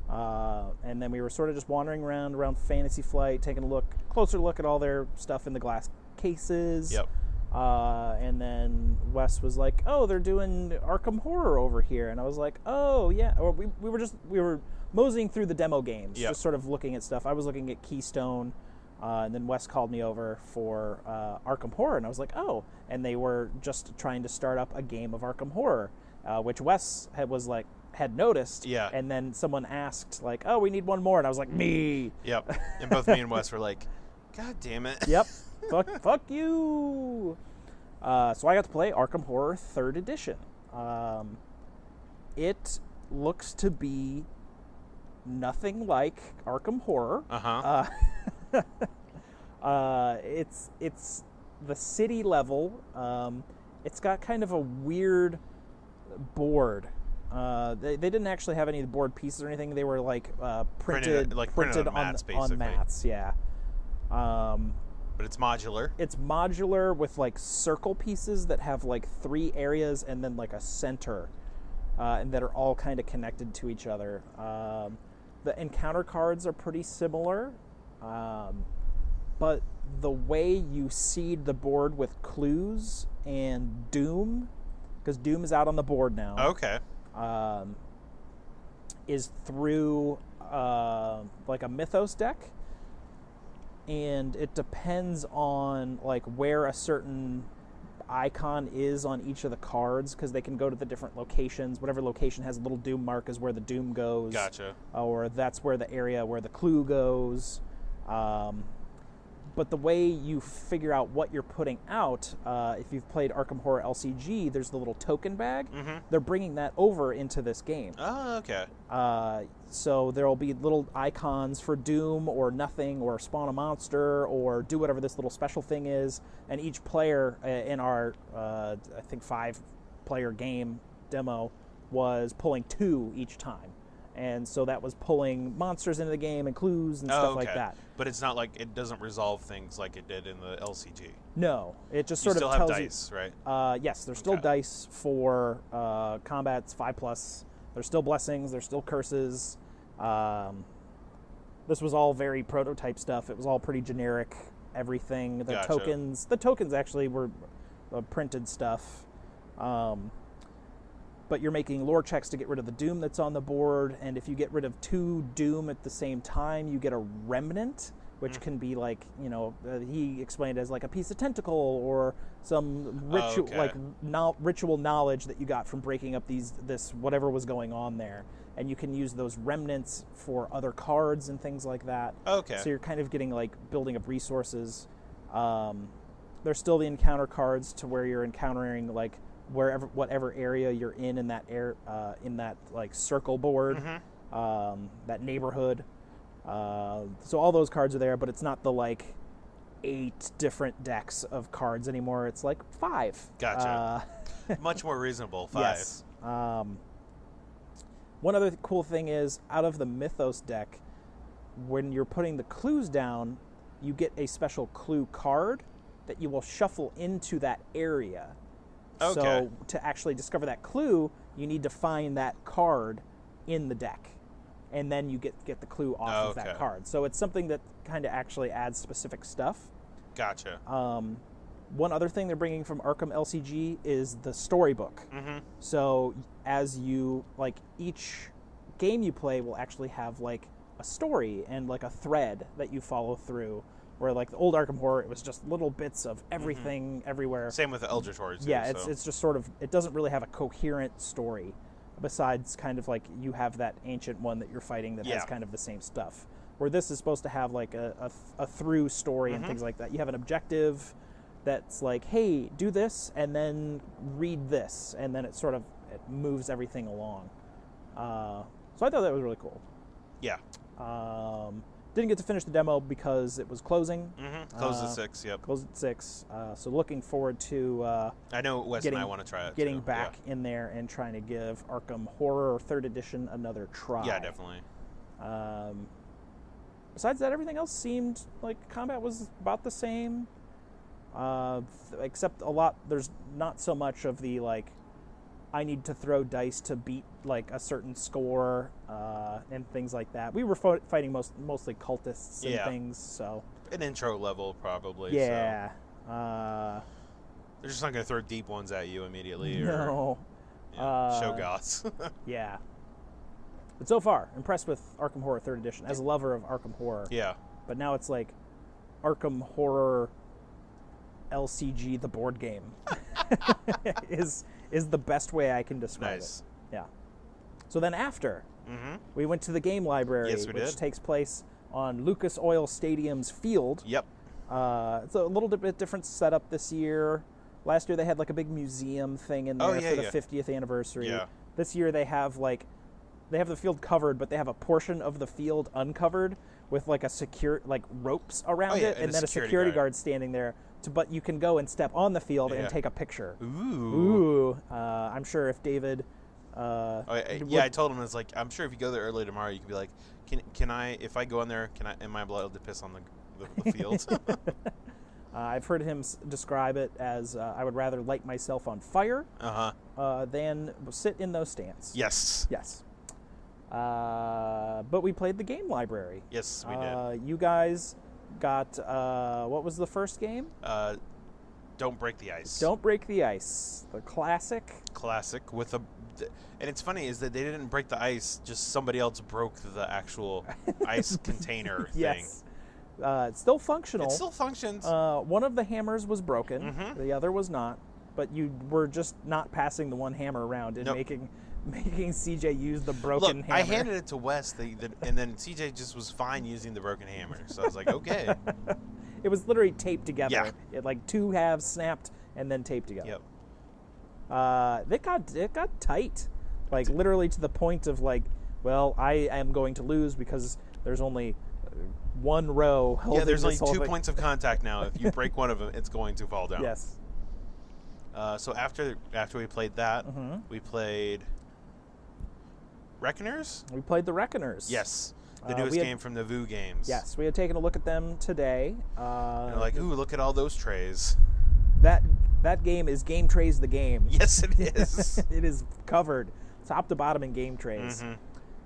And then we were sort of just wandering around Fantasy Flight, taking a closer look at all their stuff in the glass cases. Yep. And then Wes was like, "Oh, they're doing Arkham Horror over here," and I was like, "Oh yeah." Or we were moseying through the demo games, just sort of looking at stuff. I was looking at Keystone, and then Wes called me over for Arkham Horror, and I was like, "Oh!" And they were just trying to start up a game of Arkham Horror, which Wes had noticed. Yeah. And then someone asked, like, "Oh, we need one more," and I was like, "Me." Yep. And both me and Wes were like, "God damn it." Yep. Fuck you. So I got to play Arkham Horror 3rd Edition. It looks to be nothing like Arkham Horror. It's the city level. It's got kind of a weird board. They didn't actually have any of the board pieces or anything. They were like printed on mats, on mats. Yeah. But it's modular. It's modular with like circle pieces that have like 3 areas and then like a center, and that are all kind of connected to each other. The encounter cards are pretty similar, but the way you seed the board with clues and Doom, because Doom is out on the board now. Okay. Is through like a Mythos deck. And it depends on like where a certain icon is on each of the cards, because they can go to the different locations. Whatever location has a little Doom mark is where the Doom goes. Gotcha. Or that's where the area where the clue goes. But the way you figure out what you're putting out, if you've played Arkham Horror LCG, there's the little token bag. Mm-hmm. They're bringing that over into this game. Oh, okay. So there will be little icons for Doom or Nothing or Spawn a Monster or do whatever this little special thing is. And each player in our, I think, 5-player game demo was pulling 2 each time. And so that was pulling monsters into the game and clues and stuff like that. But it's not like it doesn't resolve things like it did in the LCG. No, it just sort of tells you. You still have dice, right? Yes, there's still dice for combats 5+. There's still blessings. There's still curses. This was all very prototype stuff. It was all pretty generic. everything. The Gotcha. tokens actually were printed stuff. But you're making lore checks to get rid of the doom that's on the board, and if you get rid of 2 doom at the same time, you get a remnant, which can be like, he explained it as like a piece of tentacle or some ritual, ritual knowledge that you got from breaking up this whatever was going on there, and you can use those remnants for other cards and things like that. Okay. So you're kind of getting like building up resources. There's still the encounter cards to where you're encountering like whatever area you're in that like circle board, that neighborhood. So all those cards are there, but it's not the like 8 different decks of cards anymore. It's like 5. Gotcha. Much more reasonable. 5. Yes. One other cool thing is, out of the Mythos deck, when you're putting the clues down, you get a special clue card that you will shuffle into that area. Okay. So to actually discover that clue, you need to find that card in the deck, and then you get the clue off of that card. So it's something that kind of actually adds specific stuff. Gotcha. One other thing they're bringing from Arkham LCG is the storybook. So as you, like, each game you play will actually have like a story and like a thread that you follow through. Where like the old Arkham Horror, it was just little bits of everything everywhere. Same with the Eldritch Horror too. Yeah, it's just sort of, it doesn't really have a coherent story, besides kind of like you have that ancient one that you're fighting that has kind of the same stuff. Where this is supposed to have like a through story and things like that. You have an objective that's like, hey, do this and then read this, and then it moves everything along. So I thought that was really cool. Yeah. Didn't get to finish the demo because it was closing. Closed at 6, yep. Closed at 6. So looking forward to I know Wes and I want to try it getting too. back in there and trying to give Arkham Horror 3rd Edition another try. Yeah, definitely. Besides that, everything else seemed like combat was about the same. Except there's not so much of the like, I need to throw dice to beat like a certain score and things like that. We were fighting mostly cultists and things, so an intro level probably. Yeah. So. They're just not going to throw deep ones at you immediately. No. Or show goths. Yeah. But so far, impressed with Arkham Horror 3rd Edition as a lover of Arkham Horror. Yeah. But now it's like Arkham Horror LCG, the board game, is the best way I can describe it. Yeah. So then after, we went to the game library, which takes place on Lucas Oil Stadium's field. Yep. It's a little bit different setup this year. Last year they had like a big museum thing in there for the 50th anniversary. Yeah. This year they have the field covered, but they have a portion of the field uncovered with like ropes around it, and then a security guard standing there. But you can go and step on the field and take a picture. Ooh. I'm sure if David... I told him, it's like, I'm sure if you go there early tomorrow, you can be like, can I, if I go in there, am I allowed to piss on the field? I've heard him describe it as, I would rather light myself on fire than sit in those stands. Yes. Yes. But we played the game library. Yes, we did. You guys got, what was the first game? Don't Break the Ice. Don't Break the Ice. The classic. Classic with and it's funny is that they didn't break the ice, just somebody else broke the actual ice container thing. Yes. It's still functional. It still functions. One of the hammers was broken. The other was not. But you were just not passing the one hammer around and making CJ use the broken hammer. I handed it to Wes, and then CJ just was fine using the broken hammer. So I was like, okay. It was literally taped together. Yeah. It like 2 halves snapped and then taped together. Yep. It got tight, like literally to the point of like, well, I am going to lose because there's only one row. Yeah, there's only 2 points of contact now. If you break one of them, it's going to fall down. Yes. So after we played that, we played Reckoners? We played the Reckoners. Yes. The newest game from the VU Games. Yes, we had taken a look at them today. They're like, ooh, look at all those trays. That game is Game Trays the game. Yes, it is. It is covered top to bottom in game trays.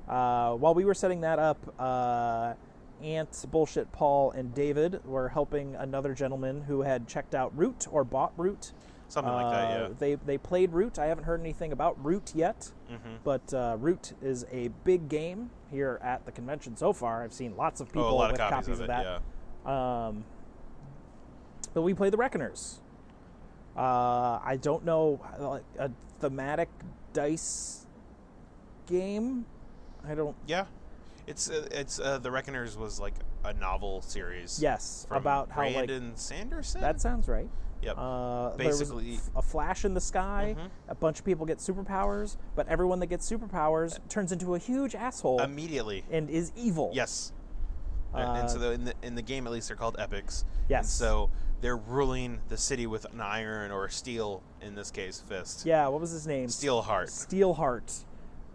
While we were setting that up, Ant, Bullshit Paul, and David were helping another gentleman who had checked out Root or bought Root. Something like that, yeah. They played Root. I haven't heard anything about Root yet, but Root is a big game here at the convention so far. I've seen lots of people with copies of that. Yeah. But we played the Reckoners. I don't know, a thematic dice game. I don't. Yeah, it's the Reckoners was like a novel series. Yes, from about how Brandon Sanderson. That sounds right. Yep. Basically, there was a flash in the sky. A bunch of people get superpowers, but everyone that gets superpowers turns into a huge asshole immediately and is evil. Yes. And so in the game, at least, they're called epics. Yes. And so they're ruling the city with an iron or steel, in this case, fist. Yeah. What was his name? Steelheart. Steelheart.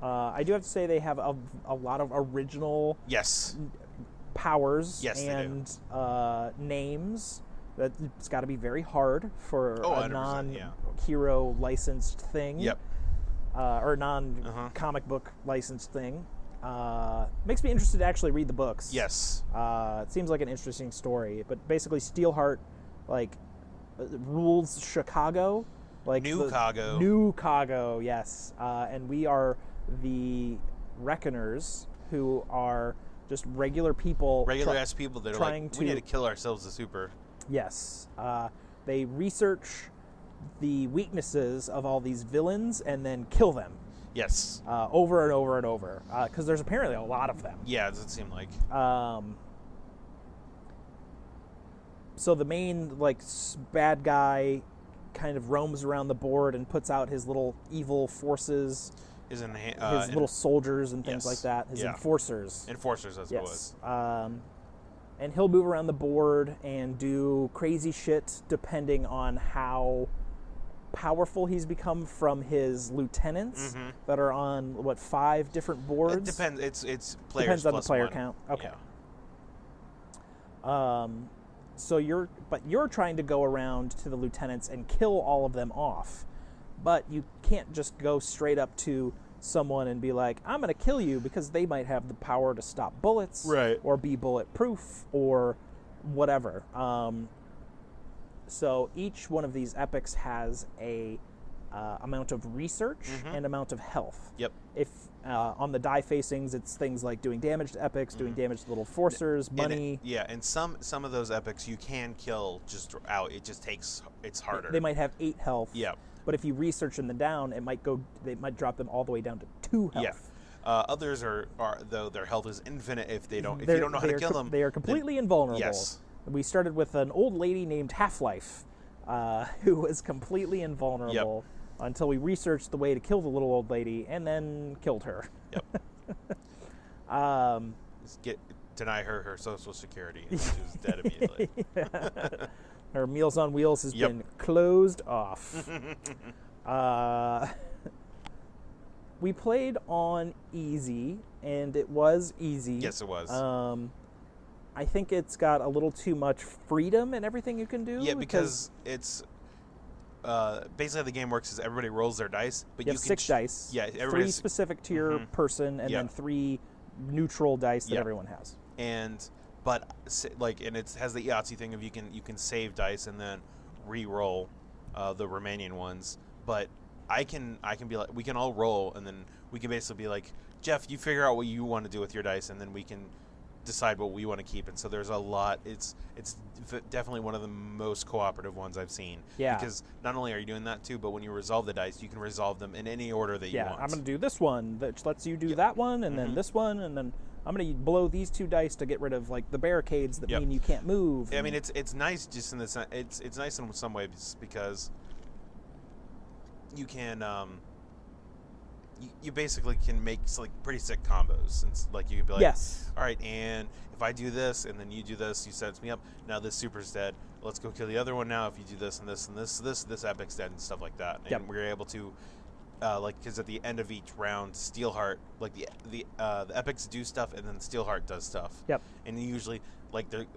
I do have to say they have a lot of original powers and names. It's got to be very hard for a non-hero licensed thing. Yep. Or non-comic book licensed thing. Makes me interested to actually read the books. Yes. It seems like an interesting story. But basically, Steelheart, rules Chicago. New Chicago, yes. And we are the Reckoners, who are just regular people. Regular-ass people that are we need to kill ourselves as super. Yes. They research the weaknesses of all these villains and then kill them. Yes. Over and over and over. Because there's apparently a lot of them. Yeah, does it seem like. So the main, bad guy kind of roams around the board and puts out his little evil forces. His little soldiers and things like that. His enforcers. Enforcers, as it was. And he'll move around the board and do crazy shit depending on how powerful he's become from his lieutenants that are on 5 different boards. It depends. It's players depends on plus the player 1. count. Okay. Yeah. So you're trying to go around to the lieutenants and kill all of them off, but you can't just go straight up to someone and be like, I'm going to kill you, because they might have the power to stop bullets, right, or be bulletproof or whatever. So each one of these epics has a amount of research and amount of health. Yep. If on the die facings, it's things like doing damage to epics, doing damage to little forcers, money. And some of those epics you can kill just out. It just it's harder. They might have 8 health. Yep. But if you research them down, they might drop them all the way down to 2 health. Yeah. Others are though their health is infinite if you don't know how to kill them. They are completely invulnerable. Yes. We started with an old lady named Half-Life, who was completely invulnerable until we researched the way to kill the little old lady and then killed her. Yep. Deny her Social Security, and she was dead immediately. Her Meals on Wheels has been closed off. We played on easy, and it was easy. Yes, it was. I think it's got a little too much freedom in everything you can do. Yeah, because it's basically how the game works is everybody rolls their dice, but you have 6 dice. Yeah, 3 specific to your person, and then 3 neutral dice that everyone has. And it has the Yahtzee thing of you can save dice and then re-roll the remaining ones. But I can be like, we can all roll, and then we can basically be like, Jeff, you figure out what you want to do with your dice, and then we can decide what we want to keep. And so there's a lot. It's definitely one of the most cooperative ones I've seen. Yeah. Because not only are you doing that too, but when you resolve the dice, you can resolve them in any order that you want. I'm going to do this one that lets you do that one, and then this one, and then I'm going to blow these 2 dice to get rid of the barricades that mean you can't move. I mean, it's nice just in the sense. It's nice in some ways because you can you basically can make pretty sick combos, and you can be like, yes, all right, and if I do this and then you do this, you sets me up. Now this super's dead. Let's go kill the other one now. If you do this and this and this epic's dead and stuff like that. And we're able to because at the end of each round, Steelheart, the epics do stuff, and then Steelheart does stuff. Yep. And usually,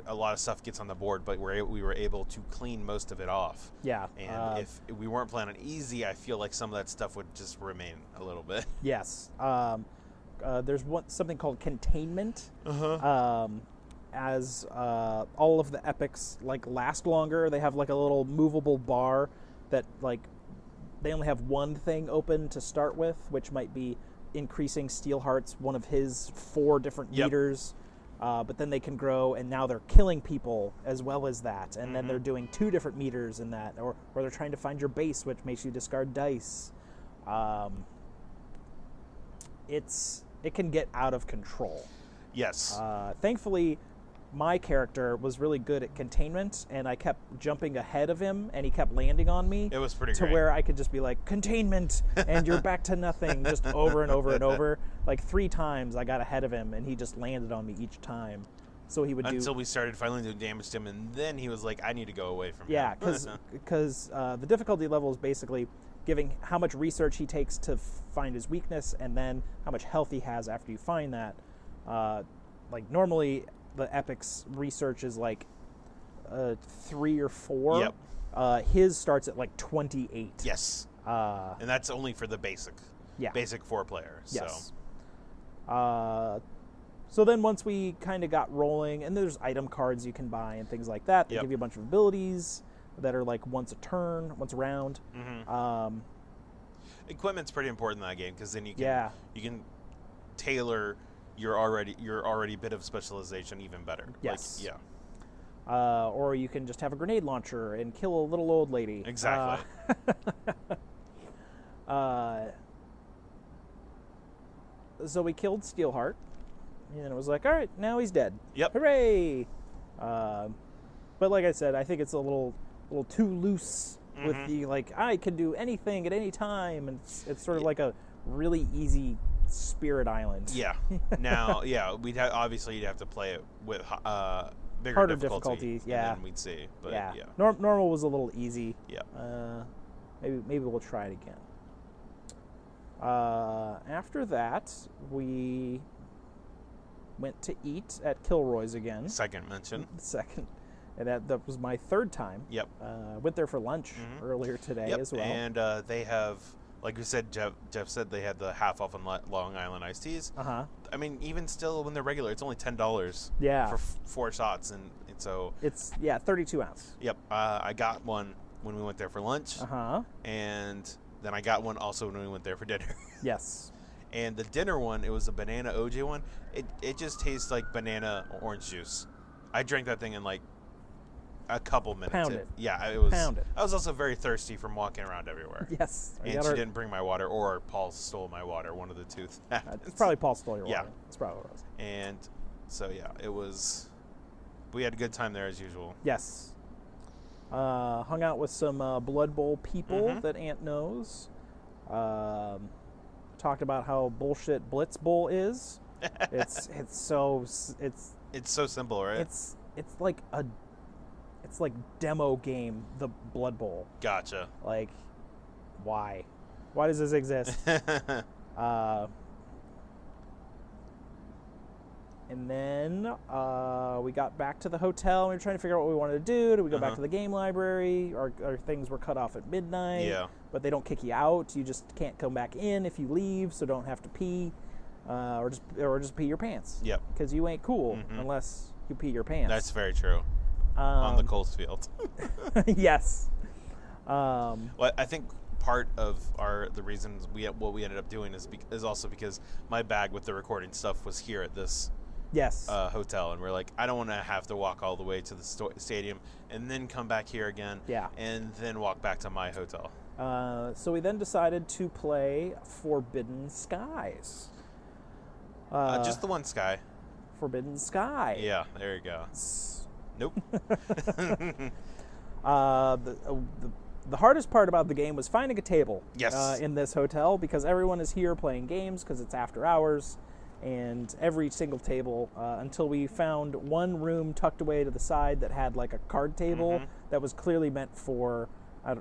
a lot of stuff gets on the board, but we were able to clean most of it off. Yeah. And if we weren't playing on easy, I feel like some of that stuff would just remain a little bit. Yes. There's something called containment. as all of the epics last longer, they have a little movable bar that they only have one thing open to start with, which might be increasing Steelheart's one of his 4 different meters. But then they can grow, and now they're killing people as well as that. And then they're doing 2 different meters in that, or they're trying to find your base, which makes you discard dice. It can get out of control. Yes. Thankfully, my character was really good at containment, and I kept jumping ahead of him, and he kept landing on me. It was pretty to great. Where I could just be like, containment, and you're back to nothing, just over and over and over. 3 times I got ahead of him, and he just landed on me each time. So he would Until we started finally doing damage to him, and then he was like, I need to go away from him. Yeah, because the difficulty level is basically giving how much research he takes to find his weakness, and then how much health he has after you find that. Normally, the Epic's research is 3 or 4. Yep. His starts at 28. Yes. And that's only for the basic 4-player. Yes. So then once we kind of got rolling, and there's item cards you can buy and things like that. They give you a bunch of abilities that are once a turn, once a round. Mm-hmm. Equipment's pretty important in that game, because then you can tailor your already bit of specialization even better. Yes. Or you can just have a grenade launcher and kill a little old lady. Exactly. So we killed Steelheart, and it was all right, now he's dead. Yep. Hooray! But like I said, I think it's a little too loose with the I can do anything at any time, and it's sort of like a really easy Spirit Island. Yeah. Now, obviously you'd have to play it with bigger harder difficulty. Yeah. And then we'd see. But yeah. yeah. Normal was a little easy. Yeah. Maybe we'll try it again. After that, we went to eat at Kilroy's again. Second mention. And that was my 3rd time. Yep. Went there for lunch earlier today as well. And they have, like we said, Jeff said they had the half off on Long Island iced teas. Uh-huh. I mean, even still, when they're regular, it's only $10 for 4 shots. And so... It's, 32 ounce. Yep. I got one when we went there for lunch. Uh-huh. And then I got one also when we went there for dinner. Yes. And the dinner one, it was a banana OJ one. It just tastes like banana orange juice. I drank that thing in a couple minutes. Pound it. Yeah, it was. Pound it. I was also very thirsty from walking around everywhere. Yes. And she didn't bring my water, or Paul stole my water. One of the two. It's probably Paul stole your water. Yeah. That's probably what it was. And so, it was... We had a good time there as usual. Yes. Hung out with some Blood Bowl people that Ant knows. Talked about how bullshit Blitz Bowl is. It's so simple, right? It's like demo game, the Blood Bowl. Gotcha. Why? Why does this exist? And then we got back to the hotel. And we were trying to figure out what we wanted to do. Do we go back to the game library? Our things were cut off at midnight. Yeah. But they don't kick you out. You just can't come back in if you leave, so don't have to pee. Or just pee your pants. Yep. Because you ain't cool unless you pee your pants. That's very true. On the Coles field. Yes. Well, I think part of the reasons what we ended up doing is also because my bag with the recording stuff was here at this hotel, and we're like, I don't want to have to walk all the way to the stadium and then come back here again, and then walk back to my hotel. So we then decided to play Forbidden Skies. Just the one sky. Forbidden Sky. Yeah, there you go. Nope. The hardest part about the game was finding a table in this hotel, because everyone is here playing games because it's after hours, and every single table, until we found one room tucked away to the side that had a card table that was clearly meant for a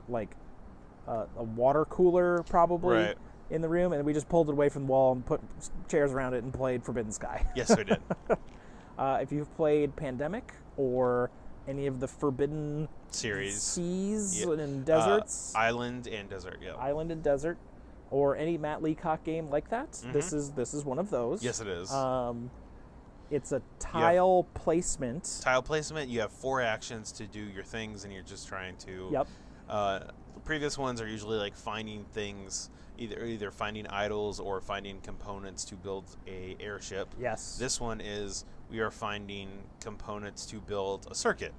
water cooler probably in the room, and we just pulled it away from the wall and put chairs around it and played Forbidden Sky. Yes, we did. If you've played Pandemic or any of the Forbidden Seas and Deserts. Island and Desert, yeah. Island and Desert. Or any Matt Leacock game like that. This is one of those. Yes, it is. It's a tile placement. Tile placement. You have 4 actions to do your things, and you're just trying to. Yep. The previous ones are usually like finding things, either finding idols or finding components to build a airship. Yes. This one is we are finding components to build a circuit.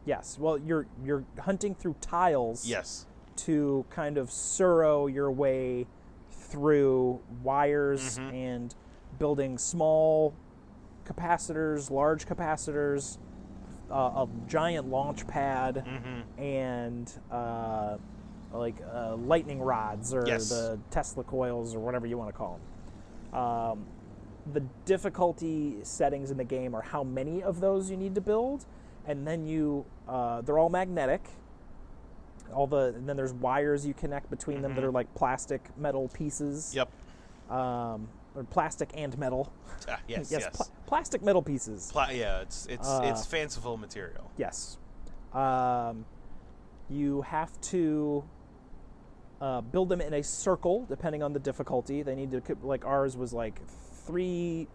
Yes. Well, you're hunting through tiles. Yes. To kind of surrow your way through wires and building small capacitors, large capacitors, a giant launch pad, and lightning rods or the Tesla coils or whatever you want to call them. The difficulty settings in the game are how many of those you need to build, and then they're all magnetic. And then there's wires you connect between them that are like plastic metal pieces. Yep. Or plastic and metal. Yes. Plastic metal pieces. It's fanciful material. Yes. You have to build them in a circle, depending on the difficulty. They need to, like ours was like three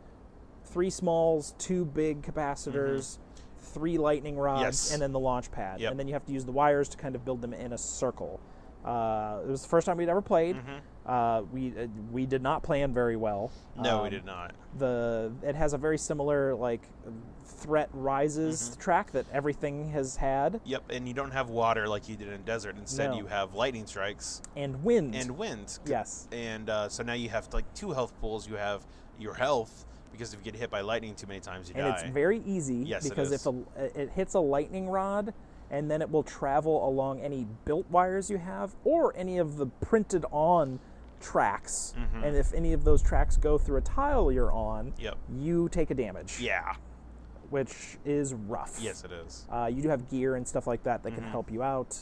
smalls, 2 big capacitors, 3 lightning rods, and then the launch pad. Yep. And then you have to use the wires to kind of build them in a circle. It was the first time we'd ever played. We did not plan very well. No, we did not. It has a very similar like threat rises track that everything has had. Yep, and you don't have water like you did in desert. Instead, you have lightning strikes and wind. Yes. And so now you have like 2 health pools. You have your health, because if you get hit by lightning too many times, you die. And it's very easy because if it hits a lightning rod, and then it will travel along any built wires you have or any of the printed on tracks. And if any of those tracks go through a tile you're on, you take a damage. Yeah. Which is rough. Yes, it is. You do have gear and stuff like that can help you out.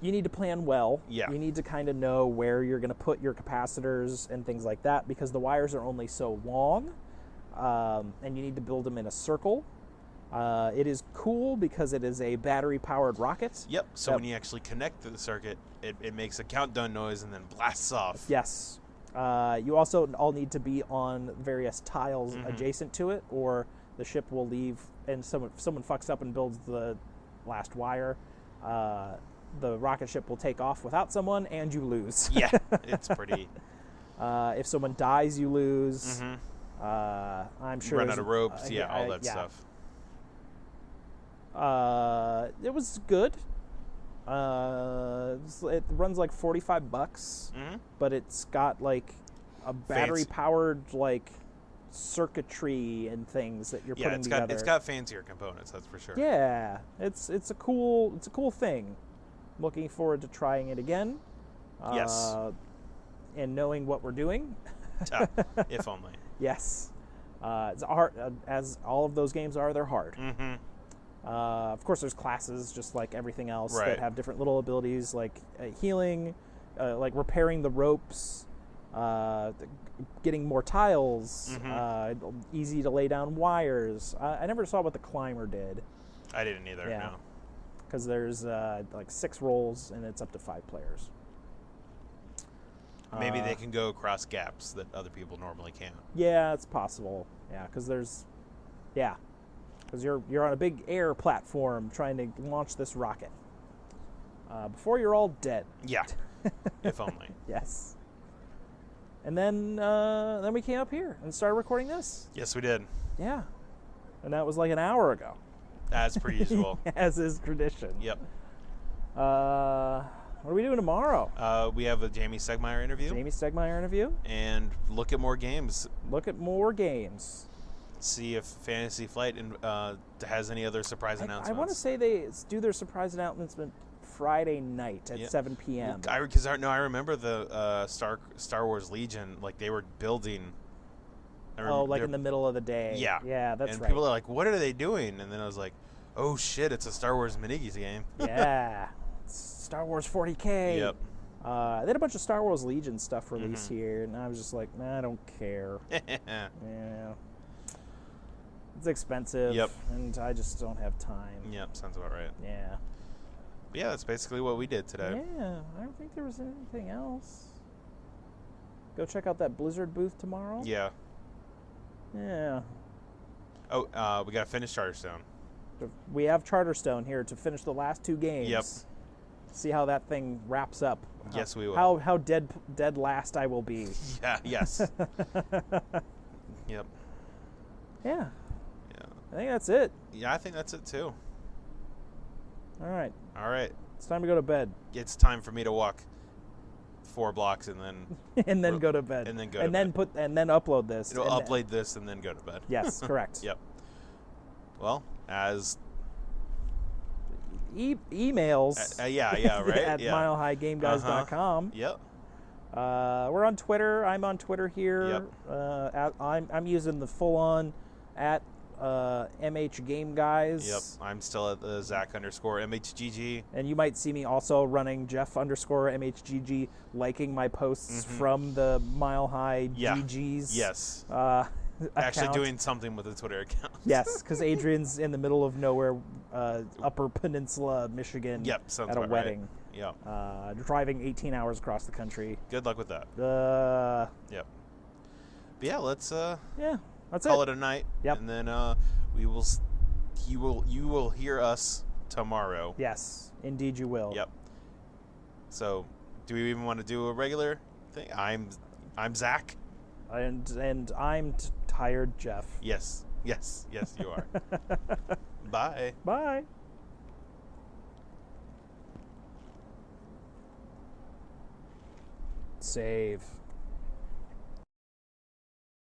You need to plan well. Yeah. You need to kind of know where you're going to put your capacitors and things like that, because the wires are only so long, and you need to build them in a circle. It is cool because it is a battery-powered rocket. Yep, so when you actually connect to the circuit, it makes a countdown noise and then blasts off. Yes. You also all need to be on various tiles adjacent to it, or the ship will leave, and someone fucks up and builds the last wire. The rocket ship will take off without someone, and you lose. Yeah, it's pretty... If someone dies, you lose. I'm sure... Run out of ropes, all that stuff. It was good. It runs like $45, but it's got like a battery-powered like circuitry and things that you're putting together. It's got fancier components, that's for sure. Yeah, it's a cool thing. Looking forward to trying it again. Yes. And knowing what we're doing. If only. Yes. It's hard, as all of those games are. They're hard. Of course, there's classes, just like everything else, that have different little abilities, like healing, like repairing the ropes, getting more tiles, easy to lay down wires. I never saw what the climber did. I didn't either, no. Because there's like 6 roles, and it's up to 5 players. Maybe they can go across gaps that other people normally can't. Yeah, it's possible. Yeah, because because you're on a big air platform trying to launch this rocket before you're all dead. Yeah, if only. Yes. And then we came up here and started recording this. Yes, we did. Yeah, and that was like an hour ago. As per usual. As is tradition. Yep. What are we doing tomorrow? We have a Jamie Stegmaier interview. And look at more games. See if Fantasy Flight has any other surprise announcements. I want to say they do their surprise announcement Friday night at 7 p.m. I remember the Star Wars Legion, like they were building. In the middle of the day. Yeah. Yeah, that's right. And people are like, what are they doing? And then I was like, oh shit, it's a Star Wars mini game. Yeah. Star Wars 40K. Yep. They had a bunch of Star Wars Legion stuff released here, and I was just like, nah, I don't care. Yeah. It's expensive. Yep. And I just don't have time. Yep, sounds about right. Yeah. But yeah, that's basically what we did today. Yeah, I don't think there was anything else. Go check out that Blizzard booth tomorrow. Yeah. Yeah. Oh, we got to finish Charterstone. We have Charterstone here to finish the last 2 games. Yep. See how that thing wraps up. Yes, we will. How dead last I will be. Yeah. Yes. Yep. Yeah. Yeah. I think that's it. Yeah, I think that's it too. All right. All right. It's time to go to bed. It's time for me to walk 4 blocks and then and then go to bed. And then go. And to then bed. and then upload this. It'll upload this and then go to bed. Yes, correct. Yep. Well, as emails. Yeah, right. At yeah. milehighgameguys.com. Yep. We're on Twitter. I'm on Twitter here. Yep. I'm using the full-on at MH Game Guys. Yep. I'm still at the Zach_MHGG. And you might see me also running Jeff_MHGG, liking my posts from the Mile High GGs. Yes. Actually doing something with the Twitter account. Yes, because Adrian's in the middle of nowhere, Upper Peninsula, Michigan. Yep. Sounds at a about wedding. Right. Yep. Driving 18 hours across the country. Good luck with that. Yep. But yeah, let's that's call it a night. Yep. And then you will hear us tomorrow. Yes, indeed you will. Yep. So, do we even want to do a regular thing? I'm Zach. And I'm tired Jeff. Yes, you are. Bye. Bye. Save.